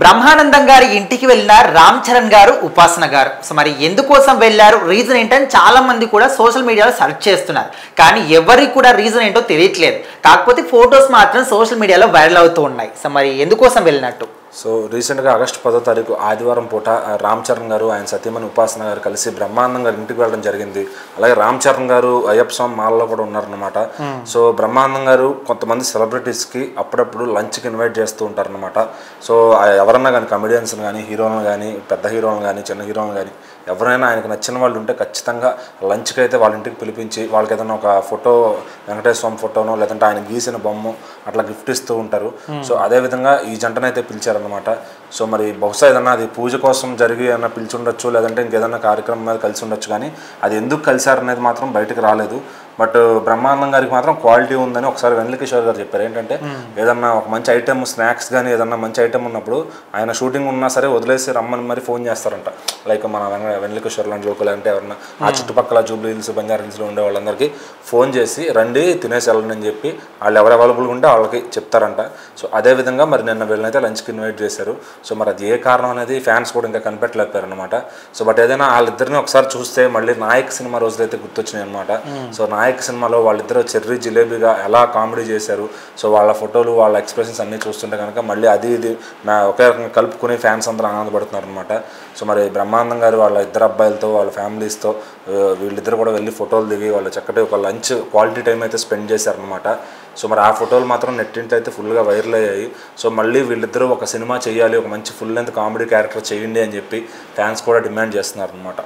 బ్రహ్మానందం గారి ఇంటికి వెళ్ళిన రామ్ చరణ్ గారు, ఉపాసన గారు. సో మరి ఎందుకోసం వెళ్ళారు, రీజన్ ఏంటని చాలా మంది కూడా సోషల్ మీడియాలో సెర్చ్ చేస్తున్నారు. కానీ ఎవరికి కూడా రీజన్ ఏంటో తెలియట్లేదు. కాకపోతే ఫొటోస్ మాత్రం సోషల్ మీడియాలో వైరల్ అవుతూ ఉన్నాయి. సో మరి ఎందుకోసం వెళ్ళినట్టు? సో రీసెంట్గా ఆగస్టు 10వ తారీఖు ఆదివారం పూట రామ్ చరణ్ గారు, ఆయన సతీమణి ఉపాసన గారు కలిసి బ్రహ్మానందం గారి ఇంటికి వెళ్ళడం జరిగింది. అలాగే రామ్ చరణ్ గారు అయ్యప్ప స్వామి మాలలో కూడా ఉన్నారనమాట. సో బ్రహ్మానందం గారు కొంతమంది సెలబ్రిటీస్కి అప్పుడప్పుడు లంచ్కి ఇన్వైట్ చేస్తూ ఉంటారనమాట. సో ఎవరన్నా కానీ కమెడియన్స్ని కానీ, హీరోలను కానీ, పెద్ద హీరోలను కానీ, చిన్న హీరోలను కానీ, ఎవరైనా ఆయనకు నచ్చిన వాళ్ళు ఉంటే ఖచ్చితంగా లంచ్కి అయితే వాళ్ళ ఇంటికి పిలిపించి వాళ్ళకి ఏదైనా ఒక ఫోటో, వెంకటేశ్వర స్వామి ఫోటోనో లేదంటే ఆయన గీసిన బొమ్మ అట్లా గిఫ్ట్ ఇస్తూ ఉంటారు. సో అదేవిధంగా ఈ జంటనైతే పిలిచారనమాట. సో మరి బహుశా ఏదన్నా అది పూజ కోసం జరిగి ఏదన్నా పిలిచి ఉండొచ్చు, లేదంటే ఇంకేదన్నా కార్యక్రమం మీద కలిసి ఉండొచ్చు. కానీ అది ఎందుకు కలిశారనేది మాత్రం బయటకు రాలేదు. బట్ బ్రహ్మానందం గారికి మాత్రం క్వాలిటీ ఉందని ఒకసారి వెన్నెల కిషోర్ గారు చెప్పారు. ఏంటంటే ఏదన్నా ఒక మంచి ఐటెం, స్నాక్స్ కానీ ఏదన్నా మంచి ఐటెం ఉన్నప్పుడు ఆయన షూటింగ్ ఉన్నా సరే వదిలేసి రమ్మని మరి ఫోన్ చేస్తారంట. లైక్ మన వెన్నెల కిషోర్ లాంటి లోకల్ అంటే ఎవరన్నా ఆ చుట్టుపక్కల జూబ్లీ హిల్స్, బంజారా హిల్స్లో ఉండే వాళ్ళందరికీ ఫోన్ చేసి రండి తినేసి వెళ్ళండి అని చెప్పి వాళ్ళు ఎవరు అవైలబుల్గా ఉంటే వాళ్ళకి చెప్తారంట. సో అదేవిధంగా మరి నిన్న వీళ్ళనైతే లంచ్కి ఇన్వైట్ చేశారు. సో మరి అది ఏ కారణం అనేది ఫ్యాన్స్ కూడా ఇంకా కనిపెట్టలేకపోయారు అనమాట. సో బట్ ఏదైనా వాళ్ళిద్దరిని ఒకసారి చూస్తే మళ్ళీ నాయక్ సినిమా రోజులైతే గుర్తొచ్చినాయి అనమాట. సో నాయక్ సినిమాలో వాళ్ళిద్దరూ చెర్రీ జిలేబీగా ఎలా కామెడీ చేశారు. సో వాళ్ళ ఫోటోలు, వాళ్ళ ఎక్స్ప్రెషన్స్ అన్నీ చూస్తుంటే కనుక మళ్ళీ అది ఇది ఒకే రకంగా కలుపుకుని ఫ్యాన్స్ అందరూ ఆనందపడుతున్నారు అనమాట. సో మరి బ్రహ్మానందం గారు వాళ్ళ ఇద్దరు అబ్బాయిలతో, వాళ్ళ ఫ్యామిలీస్తో వీళ్ళిద్దరు కూడా వెళ్ళి ఫోటోలు దిగి వాళ్ళు చక్కటి ఒక లంచ్ క్వాలిటీ టైం అయితే స్పెండ్ చేశారనమాట. సో మరి ఆ ఫోటోలు మాత్రం నెట్టింట్లో అయితే ఫుల్గా వైరల్ అయ్యాయి. సో మళ్ళీ వీళ్ళిద్దరూ ఒక సినిమా చేయాలి, ఒక మంచి ఫుల్ లెంత్ కామెడీ క్యారెక్టర్ చేయండి అని చెప్పి ఫ్యాన్స్ కూడా డిమాండ్ చేస్తున్నారు అనమాట.